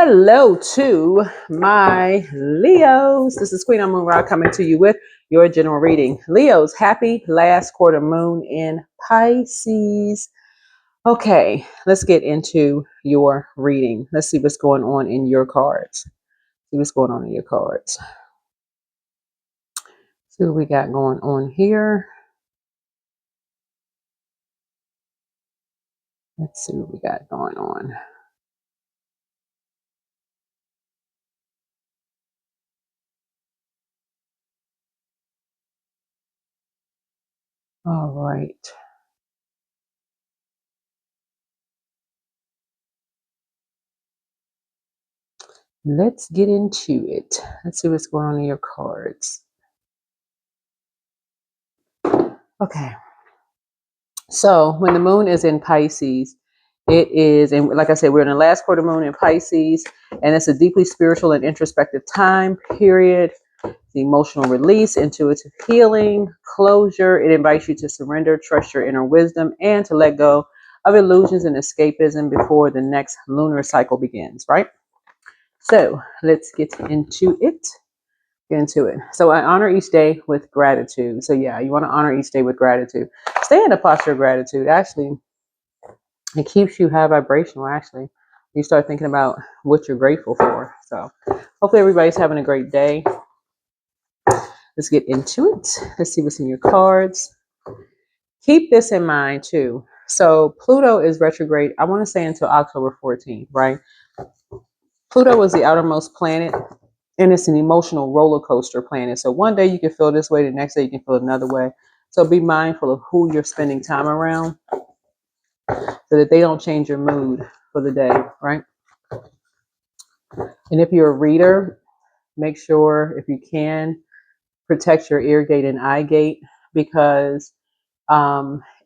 Hello to my Leos. This is Queen Amun Ra coming to you with your general reading. Leos, happy last quarter moon in Pisces. Okay, let's get into your reading. Let's see what's going on in your cards. See what's going on in your cards. See what we got going on here. Let's see what we got going on. All right. Let's get into it. Let's see what's going on in your cards. Okay. So when the moon is in Pisces, it is, and like I said, we're in the last quarter moon in Pisces, and it's a deeply spiritual and introspective time period. The emotional release, intuitive healing, closure. It invites you to surrender, trust your inner wisdom, and to let go of illusions and escapism before the next lunar cycle begins, right? So let's get into it. So I honor each day with gratitude. So yeah, you want to honor each day with gratitude. Stay in a posture of gratitude. Actually, it keeps you high vibrational. Actually, you start thinking about what you're grateful for. So hopefully everybody's having a great day. Let's get into it. Let's see what's in your cards. Keep this in mind too. So Pluto is retrograde, I want to say until October 14th, right? Pluto was the outermost planet, and it's an emotional roller coaster planet. So one day you can feel this way, the next day you can feel another way. So be mindful of who you're spending time around so that they don't change your mood for the day, right? And if you're a reader, make sure, if you can, protect your ear gate and eye gate, because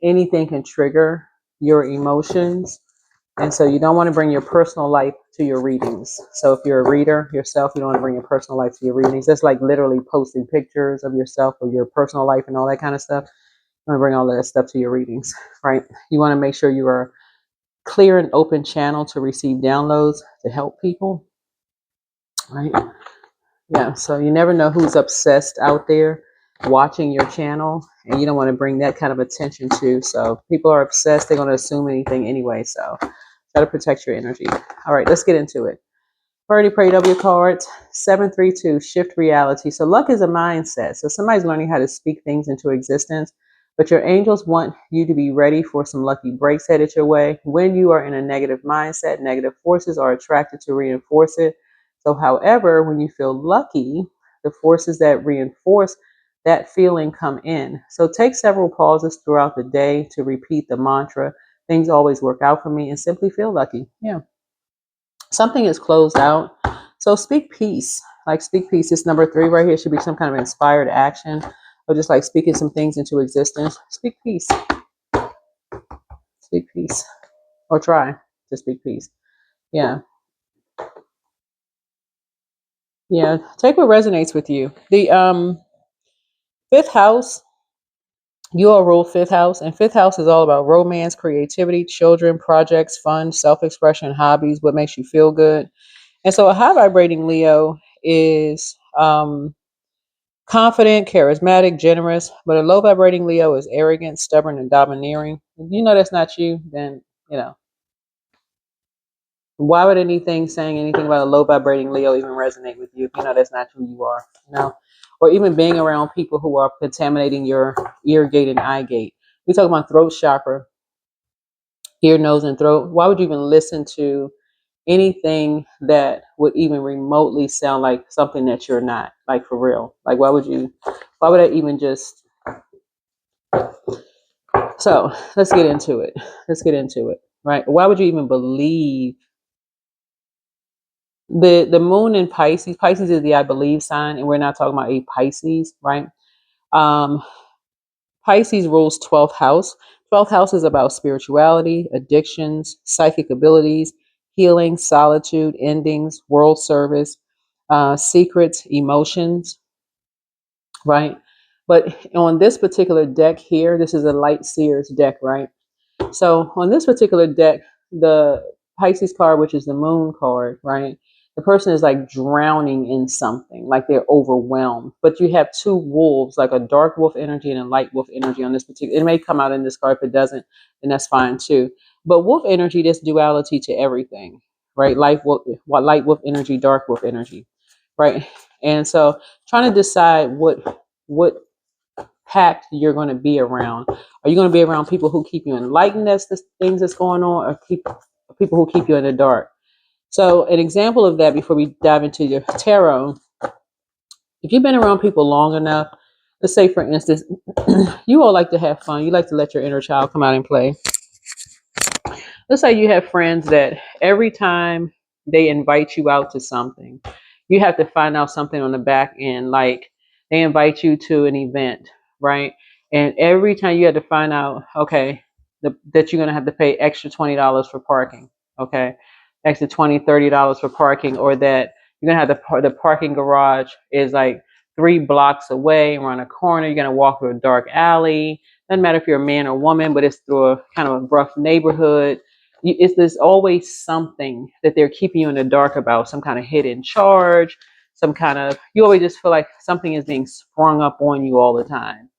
anything can trigger your emotions. And so you don't want to bring your personal life to your readings. So if you're a reader yourself, you don't want to bring your personal life to your readings. That's like literally posting pictures of yourself or your personal life and all that kind of stuff. You want to bring all that stuff to your readings, right? You want to make sure you are clear and open channel to receive downloads to help people, right? Yeah, so you never know who's obsessed out there watching your channel, and you don't want to bring that kind of attention to. So people are obsessed, they're going to assume anything anyway. So try to protect your energy. All right, let's get into it. I've already prayed over your cards. 732, shift reality. So luck is a mindset. So somebody's learning how to speak things into existence, but your angels want you to be ready for some lucky breaks headed your way. When you are in a negative mindset, negative forces are attracted to reinforce it. So however, when you feel lucky, the forces that reinforce that feeling come in. So take several pauses throughout the day to repeat the mantra, things always work out for me, and simply feel lucky. Yeah. Something is closed out. So speak peace. Like speak peace. This number 3 right here should be some kind of inspired action, or just like speaking some things into existence. Speak peace. Speak peace. Or try to speak peace. Yeah. Yeah. Take what resonates with you. The fifth house, you all rule fifth house, and fifth house is all about romance, creativity, children, projects, fun, self-expression, hobbies, what makes you feel good. And so a high vibrating Leo is confident, charismatic, generous, but a low vibrating Leo is arrogant, stubborn, and domineering. If you know that's not you, then, you know, why would anything saying anything about a low vibrating Leo even resonate with you if you know that's not who you are, you know? Or even being around people who are contaminating your ear gate and eye gate. We talk about throat chakra, ear, nose, and throat. Why would you even listen to anything that would even remotely sound like something that you're not, like for real? Like why would I even just So let's get into it. Right? Why would you even believe the moon in Pisces? Pisces is the I believe sign, and we're not talking about a Pisces, right? Um, Pisces rules 12th house. 12th house is about spirituality, addictions, psychic abilities, healing, solitude, endings, world service, secrets, emotions, right? But on this particular deck here, this is a light seers deck, right? So on this particular deck, the Pisces card, which is the moon card, right? The person is like drowning in something, like they're overwhelmed. But you have two wolves, like a dark wolf energy and a light wolf energy on this particular. It may come out in this card. If it doesn't, then that's fine too. But wolf energy, this duality to everything, right? Light wolf energy, dark wolf energy, right? And so, trying to decide what pact you're going to be around. Are you going to be around people who keep you enlightened as the things that's going on, or people who keep you in the dark? So, an example of that before we dive into your tarot, if you've been around people long enough, let's say, for instance, you all like to have fun, you like to let your inner child come out and play. Let's say you have friends that every time they invite you out to something, you have to find out something on the back end. Like they invite you to an event, right? And every time you have to find out, okay, that you're going to have to pay extra $20 for parking, okay? Extra $20, $30 for parking, or that you're going to have the parking garage is like 3 blocks away, around a corner. You're going to walk through a dark alley. Doesn't matter if you're a man or woman, but it's through a kind of a rough neighborhood. There's always something that they're keeping you in the dark about, some kind of hidden charge, some kind of, you always just feel like something is being sprung up on you all the time.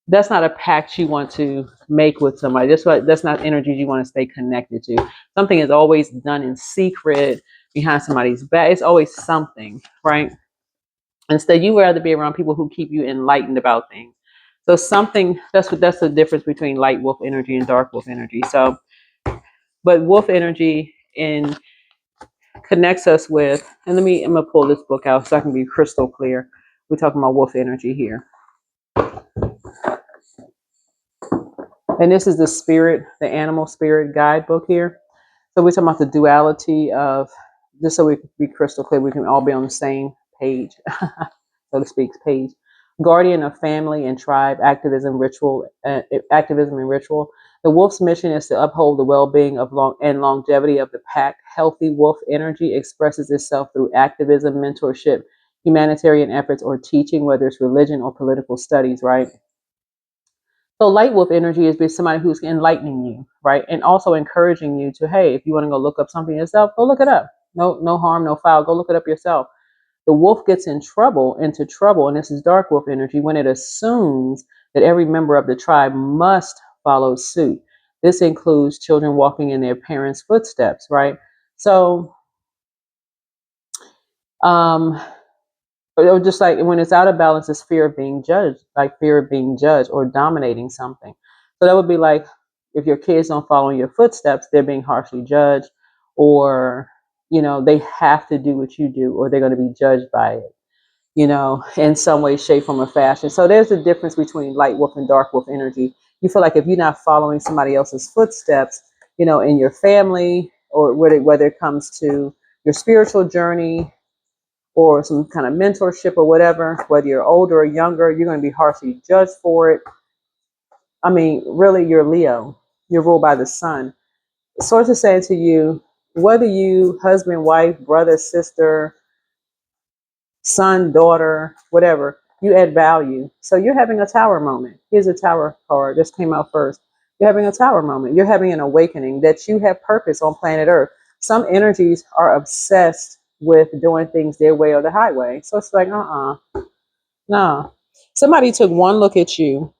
That's not a pact you want to make with somebody. That's not energies you want to stay connected to. Something is always done in secret behind somebody's back. It's always something, right? Instead, you would rather be around people who keep you enlightened about things. So something, that's the difference between light wolf energy and dark wolf energy. So, but wolf energy in connects us with, and I'm gonna pull this book out so I can be crystal clear. We're talking about wolf energy here. And this is the spirit, the animal spirit guidebook here. So we're talking about the duality of, just so we can be crystal clear, we can all be on the same page, so to speak, page. Guardian of family and tribe, activism and ritual. The wolf's mission is to uphold the well-being of longevity of the pack. Healthy wolf energy expresses itself through activism, mentorship, humanitarian efforts, or teaching, whether it's religion or political studies, right? So light wolf energy is somebody who's enlightening you, right? And also encouraging you to, hey, if you want to go look up something yourself, go look it up. No harm, no foul. Go look it up yourself. The wolf gets into trouble, and this is dark wolf energy, when it assumes that every member of the tribe must follow suit. This includes children walking in their parents' footsteps, right? So, or just like when it's out of balance, it's fear of being judged, like fear of being judged or dominating something. So that would be like if your kids don't follow in your footsteps, they're being harshly judged, or they have to do what you do, or they're going to be judged by it, in some way, shape, form, or fashion. So there's a difference between light wolf and dark wolf energy. You feel like if you're not following somebody else's footsteps, in your family, or whether it comes to your spiritual journey or some kind of mentorship or whatever, whether you're older or younger, you're going to be harshly judged for it. I mean, really, you're Leo. You're ruled by the sun. Source is saying to you, whether you husband, wife, brother, sister, son, daughter, whatever, you add value. So you're having a tower moment. Here's a tower card. This came out first. You're having a tower moment. You're having an awakening that you have purpose on planet Earth. Some energies are obsessed with doing things their way or the highway. So it's like, no. Somebody took one look at you,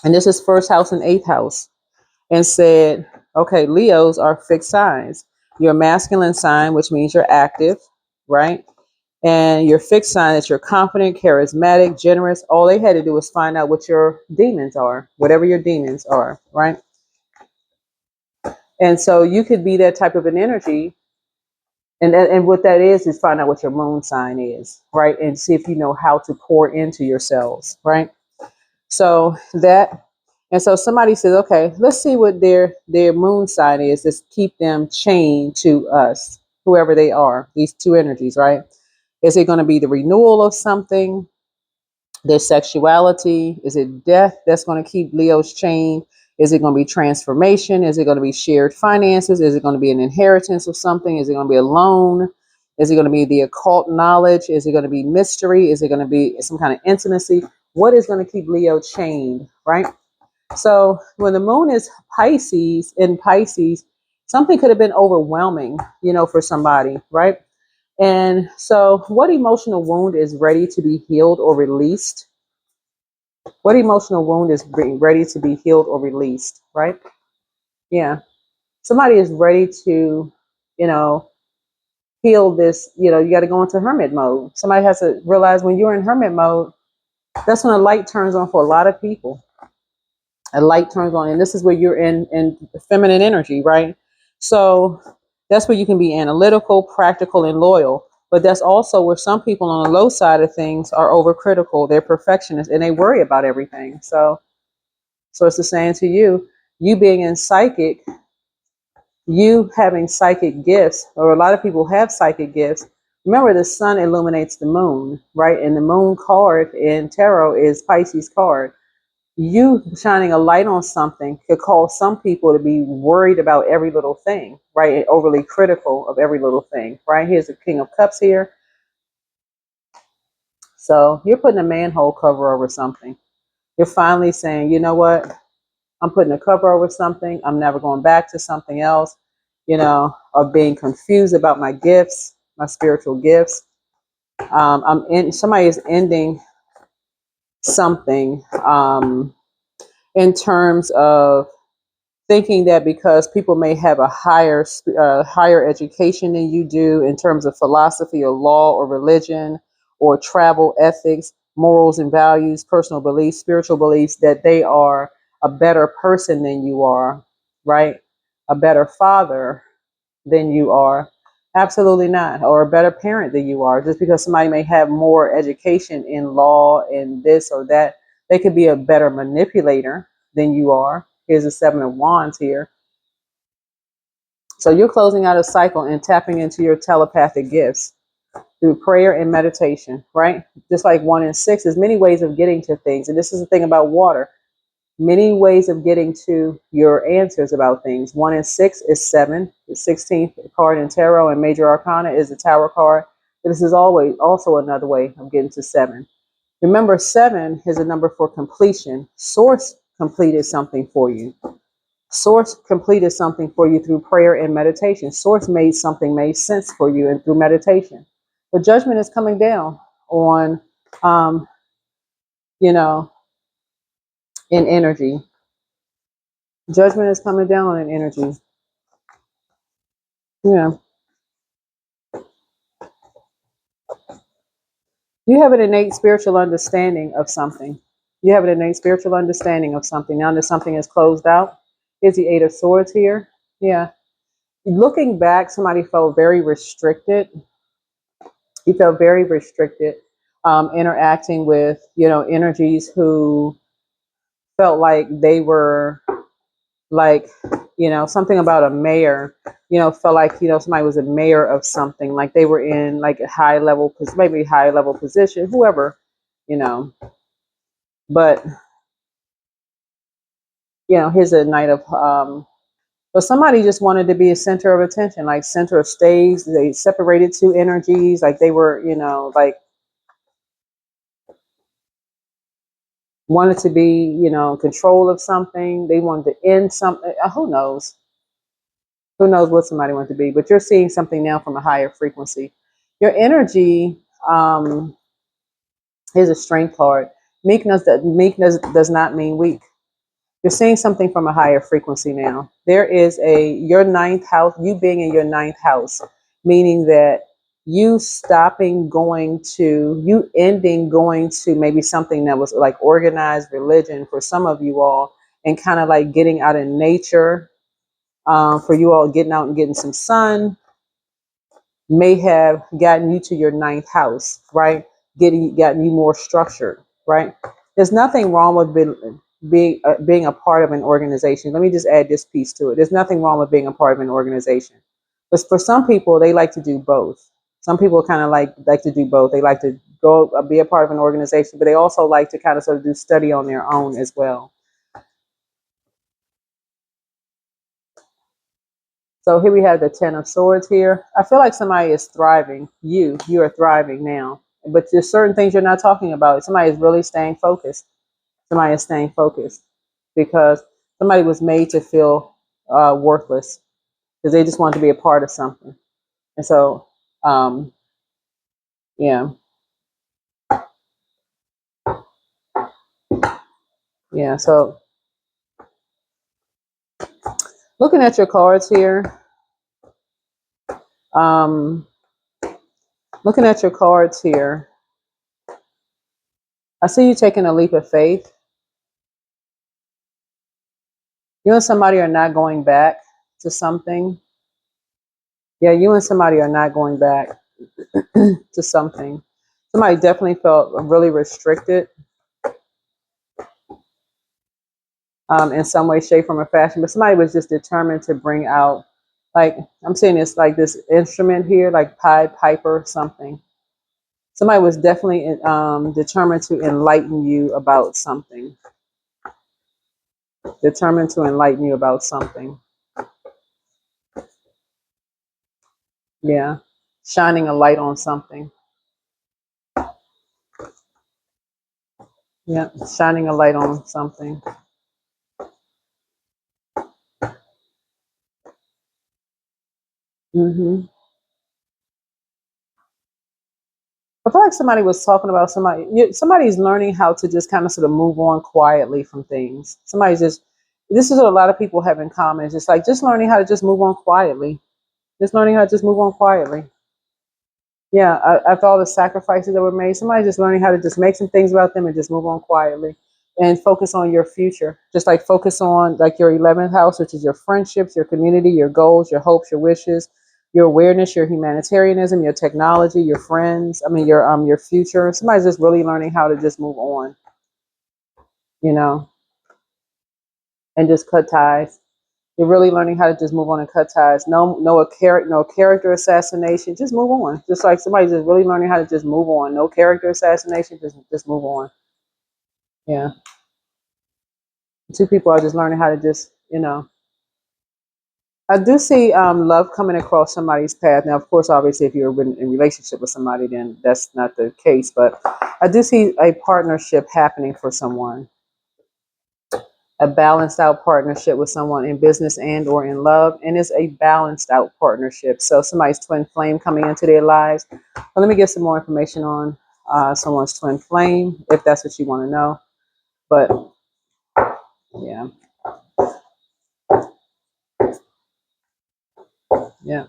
and this is first house and eighth house, and said, okay, Leos are fixed signs. You're a masculine sign, which means you're active, right? And your fixed sign is you're confident, charismatic, generous. All they had to do was find out what your demons are, whatever your demons are, right? And so you could be that type of an energy. And what that is find out what your moon sign is, right? And see if you know how to pour into yourselves, right? So somebody says, okay, let's see what their moon sign is. Just keep them chained to us, whoever they are, these two energies, right? Is it going to be the renewal of something? Their sexuality? Is it death that's going to keep Leo's chained? Is it going to be transformation? Is it going to be shared finances? Is it going to be an inheritance of something? Is it going to be a loan? Is it going to be the occult knowledge? Is it going to be mystery? Is it going to be some kind of intimacy? What is going to keep Leo chained, right? So when the moon is in Pisces, Something could have been overwhelming, for somebody, right? And so, what emotional wound is ready to be healed or released? What emotional wound is ready to be healed or released, right? Yeah. Somebody is ready to, you know, heal this. You got to go into hermit mode. Somebody has to realize when you're in hermit mode, that's when a light turns on for a lot of people. A light turns on, and this is where you're in feminine energy, right? So that's where you can be analytical, practical, and loyal. But that's also where some people on the low side of things are overcritical. They're perfectionists and they worry about everything. So it's the same to you. You being in psychic, you having psychic gifts, or a lot of people have psychic gifts. Remember, the sun illuminates the moon, right? And the moon card in tarot is Pisces card. You shining a light on something could cause some people to be worried about every little thing, right? And overly critical of every little thing, right? Here's the King of Cups here. So you're putting a manhole cover over something. You're finally saying, you know what? I'm putting a cover over something. I'm never going back to something else, of being confused about my gifts, my spiritual gifts. Somebody is ending something in terms of thinking that because people may have a higher education than you do in terms of philosophy or law or religion or travel ethics, morals and values, personal beliefs, spiritual beliefs, that they are a better person than you are, right? A better father than you are. Absolutely not. Or a better parent than you are. Just because somebody may have more education in law and this or that, they could be a better manipulator than you are. Here's the Seven of Wands here. So you're closing out a cycle and tapping into your telepathic gifts through prayer and meditation, right? Just like 1 and 6, there's many ways of getting to things. And this is the thing about water. Many ways of getting to your answers about things. 1 and 6 is 7. The 16th card in tarot and major arcana is the tower card. But this is always also another way of getting to 7. Remember, 7 is a number for completion. Source completed something for you. Source completed something for you through prayer and meditation. Source made sense for you and through meditation. The judgment is coming down on, um, you know, in energy. Judgment is coming down on an energy. Yeah. You have an innate spiritual understanding of something. You have an innate spiritual understanding of something. Now that something is closed out, is the Eight of Swords here. Yeah. Looking back, somebody felt very restricted. He felt very restricted, interacting with, energies who felt like they were like, something about a mayor, felt like, somebody was a mayor of something, like they were in like a maybe high level position, whoever, you know, but, here's a night of, but somebody just wanted to be a center of attention, like center of stage. They separated two energies, like they were, like wanted to be, control of something. They wanted to end something. Who knows? Who knows what somebody wants to be? But you're seeing something now from a higher frequency. Your energy is a strength card. Meekness does not mean weak. You're seeing something from a higher frequency now. There is your ninth house, you being in your ninth house, meaning that you ending going to maybe something that was like organized religion for some of you all, and kind of like getting out in nature, for you all getting out and getting some sun, may have gotten you to your ninth house, right? Gotten you more structured, right? There's nothing wrong with being a part of an organization. Let me just add this piece to it. There's nothing wrong with being a part of an organization, but for some people, they like to do both. Some people kind of like to do both. They like to go be a part of an organization, but they also like to kind of sort of do study on their own as well. So here we have the Ten of Swords here. I feel like somebody is thriving. You are thriving now. But there's certain things you're not talking about. Somebody is really staying focused. Somebody is staying focused because somebody was made to feel worthless. because they just want to be a part of something. And so, yeah, yeah. So looking at your cards here, um, looking at your cards here, I see you taking a leap of faith. You and somebody are not going back to something. Yeah, you and somebody are not going back to something. Somebody definitely felt really restricted in some way, shape, form, or fashion, but somebody was just determined to bring out, like, I'm saying it's like this instrument here, like Pied Piper, something. Somebody was definitely determined to enlighten you about something. Determined to enlighten you about something. Yeah. Shining a light on something. Yeah. Shining a light on something. Mm-hmm. I feel like somebody was talking about somebody's learning how to just kind of sort of move on quietly from things. Somebody's just, this is what a lot of people have in common. It's just like just learning how to just move on quietly. Just learning how to just move on quietly. Yeah, after all the sacrifices that were made, somebody just learning how to just make some things about them and just move on quietly and focus on your future. Just like focus on like your 11th house, which is your friendships, your community, your goals, your hopes, your wishes, your awareness, your humanitarianism, your technology, your friends. I mean, your future. Somebody's just really learning how to just move on, you know, and just cut ties. You're really learning how to just move on and cut ties. No character assassination. Just move on. Just like somebody's just really learning how to just move on. No character assassination. Just move on. Yeah. Two people are just learning how to just, I do see love coming across somebody's path. Now, of course, obviously, if you're in relationship with somebody, then that's not the case. But I do see a partnership happening for someone. A balanced out partnership with someone in business and or in love, and it's a balanced out partnership. So somebody's twin flame coming into their lives. But let me get some more information on someone's twin flame if that's what you want to know. But yeah, yeah.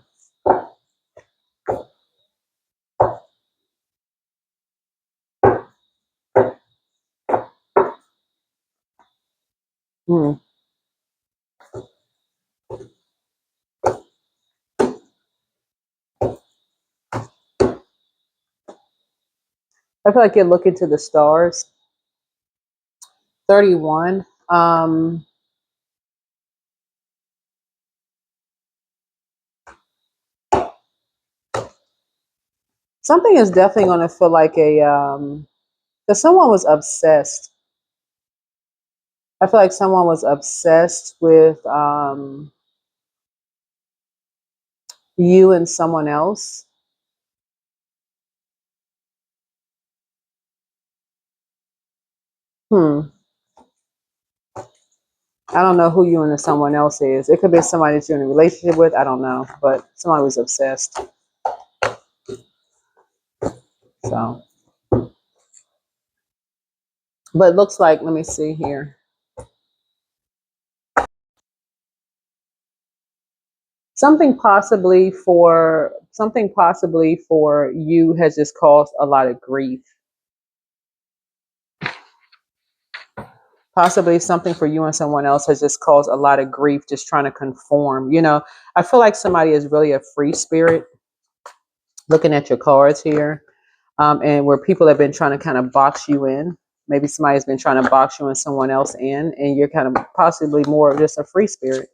Hmm. I feel like you're looking to the stars. 31. Something is definitely going to feel like because someone was obsessed. I feel like someone was obsessed with you and someone else. Hmm. I don't know who you and someone else is. It could be somebody that you're in a relationship with. I don't know, but somebody was obsessed. So, but it looks like, let me see here. Something possibly for you has just caused a lot of grief. Possibly something for you and someone else has just caused a lot of grief just trying to conform. I feel like somebody is really a free spirit looking at your cards here, and where people have been trying to kind of box you in. Maybe somebody's been trying to box you and someone else in, and you're kind of possibly more of just a free spirit.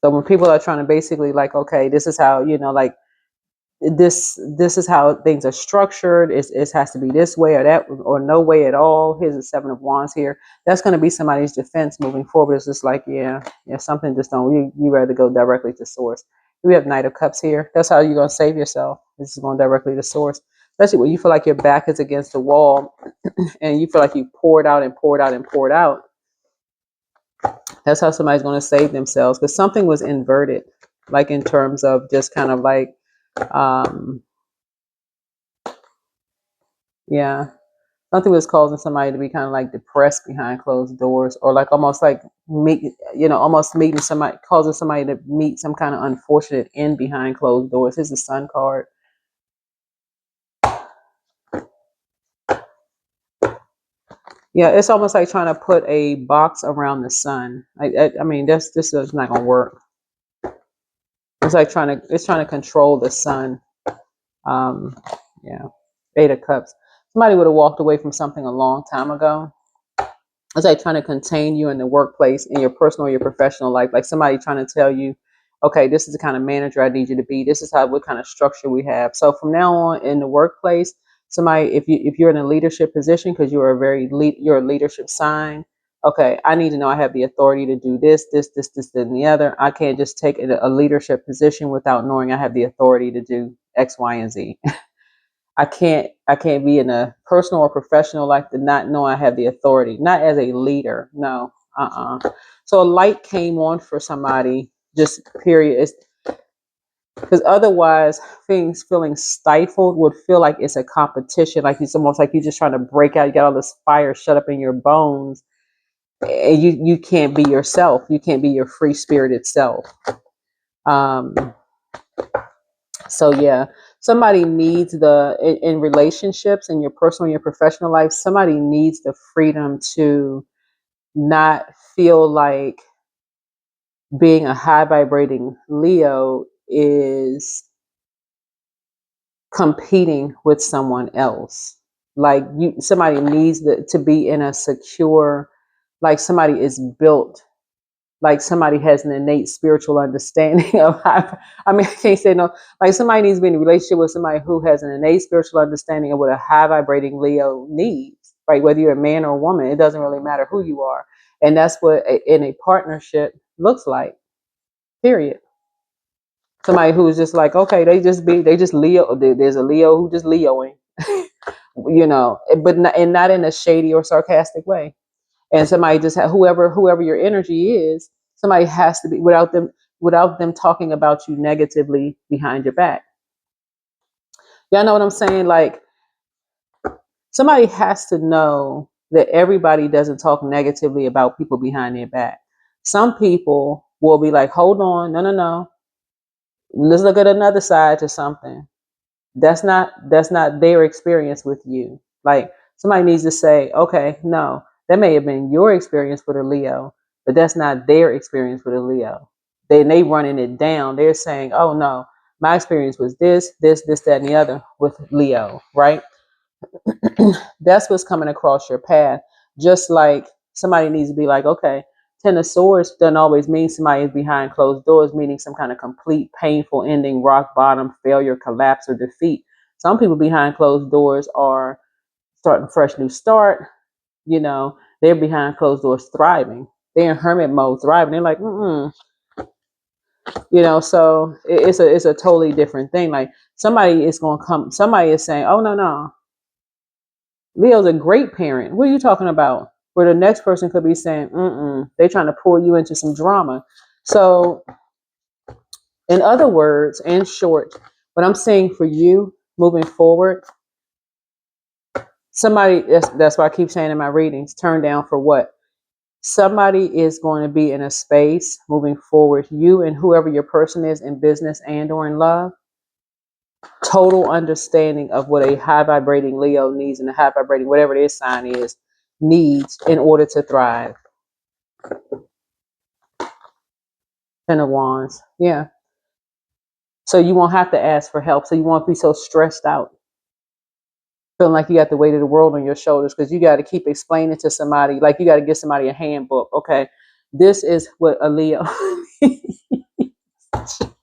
So when people are trying to basically like, okay, this is how, like this is how things are structured. It has to be this way or that or no way at all. Here's the 7 of Wands here. That's going to be somebody's defense moving forward. It's just like, yeah, something just don't. You rather go directly to source. We have Knight of Cups here. That's how you're going to save yourself. This is going directly to source, especially when you feel like your back is against the wall and you feel like you poured out and poured out and poured out. That's how somebody's going to save themselves, because something was inverted, like in terms of just kind of like, um, yeah, something was causing somebody to be kind of like depressed behind closed doors, or like almost like almost meeting somebody, causing somebody to meet some kind of unfortunate end behind closed doors. Here's the Sun card. Yeah, it's almost like trying to put a box around the sun. I mean, this is not gonna work. It's like trying to control the sun. Um, yeah, Eight of Cups. Somebody would have walked away from something a long time ago. It's like trying to contain you in the workplace, in your personal or your professional life. Like somebody trying to tell you, okay, this is the kind of manager I need you to be. This is what kind of structure we have. So from now on in the workplace, somebody, if you're in a leadership position, because you're a leadership sign. Okay, I need to know I have the authority to do this, and the other. I can't just take a leadership position without knowing I have the authority to do X, Y, and Z. I can't be in a personal or professional life to not know I have the authority, not as a leader. No. So a light came on for somebody, just period. It's because otherwise things feeling stifled would feel like it's a competition, like it's almost like you're just trying to break out. You got all this fire shut up in your bones, and you can't be yourself. You can't be your free spirited self. Um So yeah, somebody needs in relationships, in your personal and your professional life, somebody needs the freedom to not feel like being a high vibrating Leo is competing with someone else. Like somebody needs to be in a secure, like somebody is built, like somebody has an innate spiritual understanding of how, I mean, I can't say no, like somebody needs to be in a relationship with somebody who has an innate spiritual understanding of what a high vibrating Leo needs, right? Whether you're a man or a woman, it doesn't really matter who you are. And that's what in a partnership looks like, period. Somebody who's just like, okay, they just Leo. There's a Leo who just Leoing, but not in a shady or sarcastic way. And somebody just whoever your energy is, somebody has to be without them talking about you negatively behind your back. Y'all know what I'm saying? Like somebody has to know that everybody doesn't talk negatively about people behind their back. Some people will be like, hold on, no, let's look at another side to something. That's not their experience with you. Like somebody needs to say, okay, no, that may have been your experience with a Leo, but that's not their experience with a Leo. They running it down. They're saying, oh no, my experience was this, that, and the other with Leo, right? That's what's coming across your path. Just like somebody needs to be like, okay, Ten of Swords doesn't always mean somebody is behind closed doors, meaning some kind of complete, painful ending, rock bottom, failure, collapse, or defeat. Some people behind closed doors are starting fresh new start. They're behind closed doors thriving. They're in hermit mode thriving. They're like, so it's a totally different thing. Like somebody is going to come, somebody is saying, oh, no. Leo's a great parent. What are you talking about? Where the next person could be saying, they're trying to pull you into some drama. So, in other words, in short, what I'm saying for you moving forward, that's why I keep saying in my readings, turn down for what? Somebody is going to be in a space moving forward, you and whoever your person is in business and or in love, total understanding of what a high vibrating Leo needs and a high vibrating, whatever their sign is, needs in order to thrive. Ten of Wands. Yeah. So you won't have to ask for help. So you won't be so stressed out, feeling like you got the weight of the world on your shoulders because you got to keep explaining to somebody, like you got to give somebody a handbook. Okay, this is what a Leo.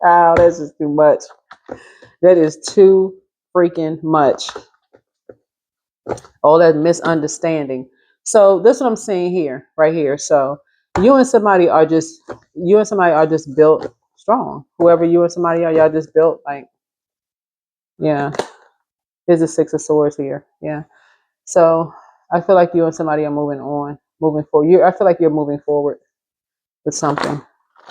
Oh, this is too much. That is too freaking much. All that misunderstanding. So this is what I'm saying here, right here. So you and somebody are just built strong. Whoever you and somebody are, y'all just built like, yeah. There's a Six of Swords here. Yeah. So I feel like you and somebody are moving forward. I feel like you're moving forward. with something.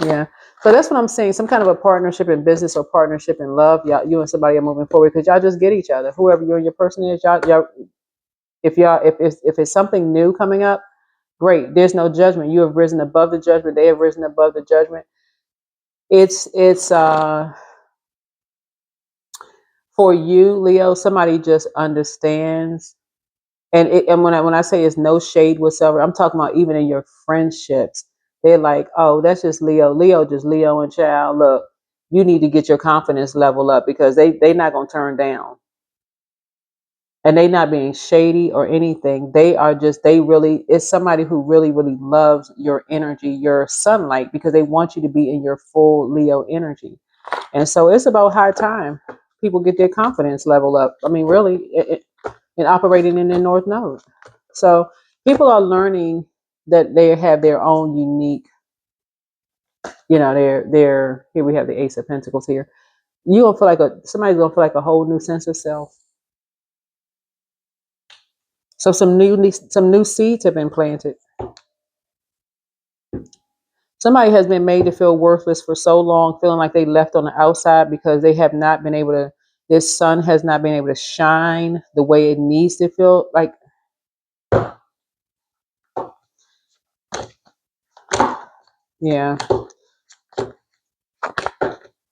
Yeah. So that's what I'm saying. Some kind of a partnership in business or partnership in love. Y'all, you and somebody are moving forward because y'all just get each other. Whoever you and your person is, y'all. If it's something new coming up, great. There's no judgment. You have risen above the judgment. They have risen above the judgment. It's for you, Leo. Somebody just understands. And when I say it's no shade whatsoever, I'm talking about even in your friendships. They're like, oh, that's just Leo. Leo just Leo and child. Look, you need to get your confidence level up because they not gonna turn down. And they not being shady or anything. They really, it's somebody who really, really loves your energy, your sunlight, because they want you to be in your full Leo energy. And so it's about high time people get their confidence level up. I mean, really, and operating in the North Node. So people are learning that they have their own unique, their here we have the Ace of Pentacles here. You gonna feel like somebody's gonna feel like a whole new sense of self. So some new seeds have been planted. Somebody has been made to feel worthless for so long, feeling like they left on the outside because they have not been able to. This sun has not been able to shine the way it needs to feel like. Yeah,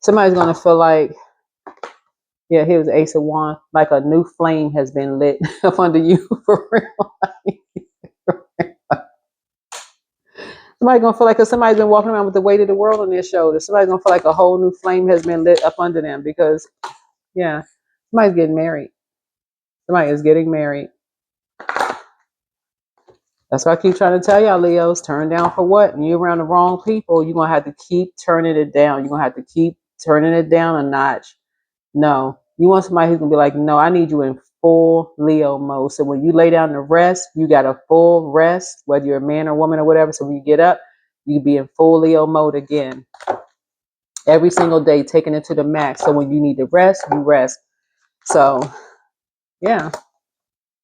somebody's gonna feel like, yeah, here was Ace of Wands, like a new flame has been lit up under you for real. Somebody's gonna feel like, because somebody's been walking around with the weight of the world on their shoulders. Somebody's gonna feel like a whole new flame has been lit up under them because, yeah, somebody's getting married. Somebody is getting married. That's why I keep trying to tell y'all, Leos, turn down for what? And you're around the wrong people, you're gonna have to keep turning it down. You're gonna have to keep turning it down a notch. No, you want somebody who's gonna be like, no, I need you in full Leo mode. So when you lay down to rest, you got a full rest, whether you're a man or woman or whatever. So when you get up, you be in full Leo mode again. Every single day, taking it to the max. So when you need to rest, you rest. So yeah,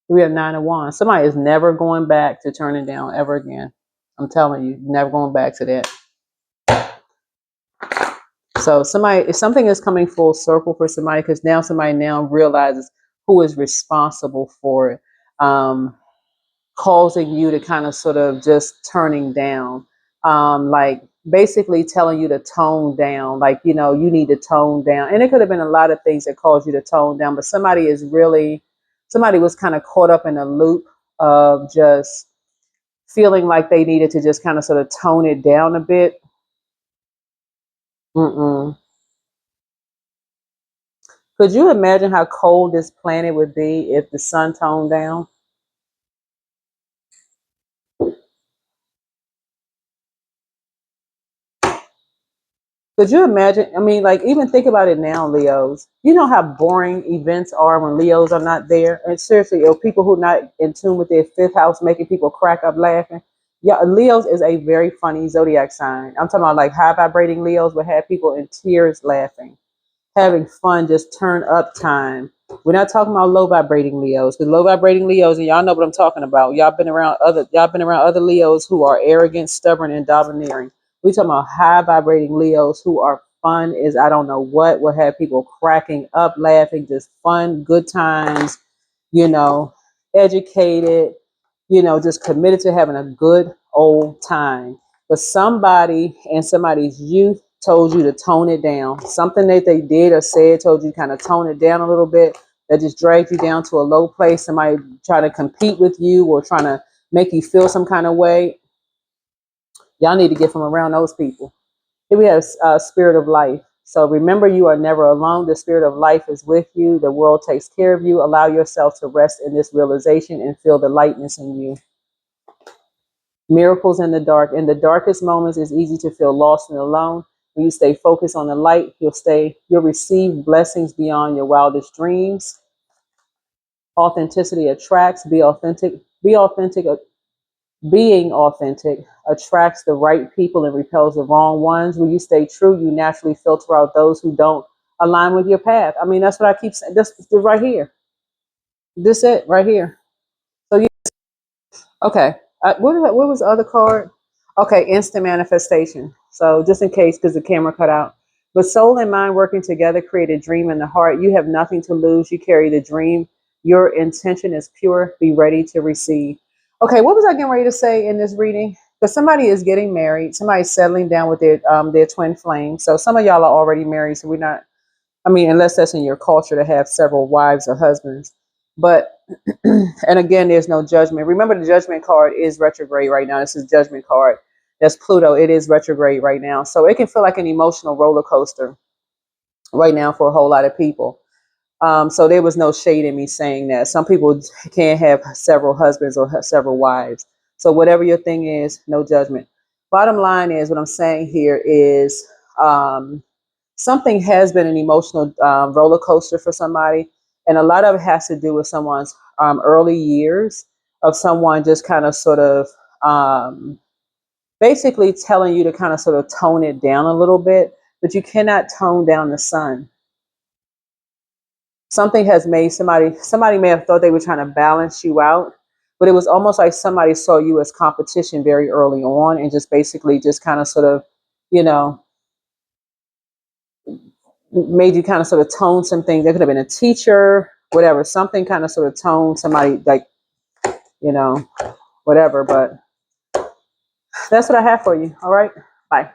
we have 9 of Wands. Somebody is never going back to turning down ever again. I'm telling you, never going back to that. So if something is coming full circle for somebody, because now somebody now realizes who is responsible for it, causing you to kind of sort of just turning down, like basically telling you to tone down, like, you need to tone down. And it could have been a lot of things that caused you to tone down, but somebody was kind of caught up in a loop of just feeling like they needed to just kind of sort of tone it down a bit. Mm-mm. Could you imagine how cold this planet would be if the sun toned down? Could you imagine? I mean, like, even think about it now, Leos. You know how boring events are when Leos are not there? And seriously, people who are not in tune with their fifth house, making people crack up laughing. Yeah, Leos is a very funny zodiac sign. I'm talking about like high vibrating Leos would have people in tears laughing, having fun, just turn up time. We're not talking about low vibrating Leos, because low vibrating Leos, and y'all know what I'm talking about. Y'all been around other Leos who are arrogant, stubborn, and domineering. We talking about high vibrating Leos who are fun is I don't know what will have people cracking up, laughing, just fun, good times, you know, educated, just committed to having a good old time. But somebody in somebody's youth told you to tone it down. Something that they did or said told you kind of tone it down a little bit. That just dragged you down to a low place. Somebody trying to compete with you or trying to make you feel some kind of way. Y'all need to get from around those people. Here we have spirit of life. So remember, you are never alone. The spirit of life is with you. The world takes care of you. Allow yourself to rest in this realization and feel the lightness in you. Miracles in the dark. In the darkest moments, it's easy to feel lost and alone. When you stay focused on the light, you'll receive blessings beyond your wildest dreams. Authenticity attracts. Be authentic. Be authentic. Being authentic attracts the right people and repels the wrong ones. When you stay true, you naturally filter out those who don't align with your path. I mean, that's what I keep saying. This right here. This it right here. So yeah. Okay. What was the other card? Okay, instant manifestation. So just in case, because the camera cut out. But soul and mind working together create a dream in the heart. You have nothing to lose. You carry the dream. Your intention is pure. Be ready to receive. Okay, what was I getting ready to say in this reading? Because somebody is getting married. Somebody's settling down with their twin flame. So some of y'all are already married. So we're not. I mean, unless that's in your culture to have several wives or husbands. But and again, there's no judgment. Remember, the judgment card is retrograde right now. This is judgment card. That's Pluto. It is retrograde right now. So it can feel like an emotional roller coaster right now for a whole lot of people. So there was no shade in me saying that. Some people can't have several husbands or several wives. So whatever your thing is, no judgment. Bottom line is what I'm saying here is something has been an emotional roller coaster for somebody. And a lot of it has to do with someone's early years of someone just kind of sort of basically telling you to kind of sort of tone it down a little bit, but you cannot tone down the sun. Something has made somebody may have thought they were trying to balance you out, but it was almost like somebody saw you as competition very early on and just basically just kind of sort of, you know, made you kind of sort of tone some things. There could have been a teacher, whatever, something kind of sort of tone somebody like, you know, whatever. But that's what I have for you. All right. Bye.